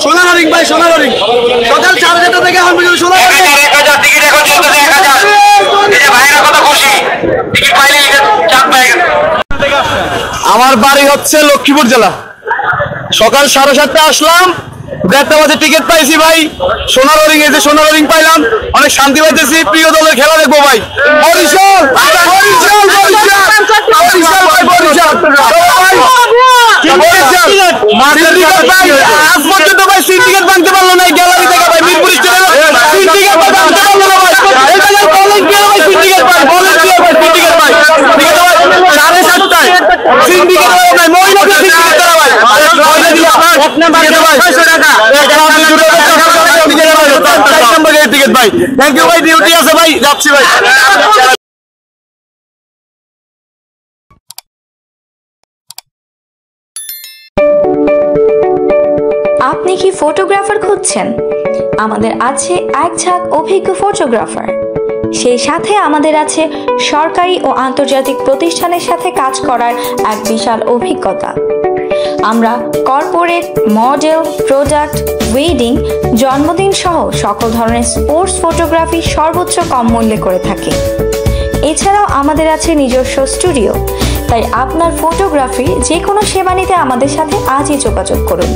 সোনাররিং ভাই, সোনাররিং সকাল 4:30 থেকে এখন পর্যন্ত সোনাররিং টিকিট এখন চলতেছে 1000। এই যে ভাইরা কত খুশি, টিকিট পাইলে চাপ পেয়ে গেল। আমার বাড়ি হচ্ছে লক্ষ্মীপুর জেলা। সকাল 7:30 আসলাম, 1:30 বাজে টিকিট পাইছি ভাই। সোনাররিং, এই যে সোনাররিং পাইলাম, অনেক শান্তি পাইতেছি। প্রিয় দলের খেলা দেখবো ভাই। বরিশাল বরিশাল বরিশাল বরিশাল ভাই, বরিশাল আজ পর্যন্ত ভাই সিন্ডিকেট ভাঙতে পারলো না। গ্যালারি থেকে ভাই মিরপুর স্টেডিয়ামে সিন্ডিকেট ভাঙতে পারলো না ভাই। এটা ভাই ভলান্টিয়ার ভাই, সিন্ডিকেট ভাই ভলান্টিয়ার ভাই, সিন্ডিকেট ভাই। ঠিক আছে ভাই, 7:30টায় সিন্ডিকেট ভাই নাই, মহিলাদের সিন্ডিকেট করা ভাই। পয়সা দিলে আপনার এক নাম্বার 600 টাকা, এক নাম্বার টিকিট ভাই। থ্যাংক ইউ ভাই, ডিউটি আছে ভাই, যাচ্ছি ভাই। আপনি কি ফটোগ্রাফার খুঁজছেন? আমাদের আছে এক ঝাঁক অভিজ্ঞ ফটোগ্রাফার। সেই সাথে আমাদের আছে সরকারি ও আন্তর্জাতিক প্রতিষ্ঠানের সাথে কাজ করার এক বিশাল অভিজ্ঞতা। আমরা কর্পোরেট, মডেল, প্রোডাক্ট, ওয়েডিং, জন্মদিন সহ সকল ধরনের স্পোর্টস ফটোগ্রাফি সর্বোচ্চ কম মূল্যে করে থাকি। এছাড়াও আমাদের আছে নিজস্ব স্টুডিও। তাই আপনার ফটোগ্রাফি যে কোনো সেবা নিতে আমাদের সাথে আজই যোগাযোগ করুন।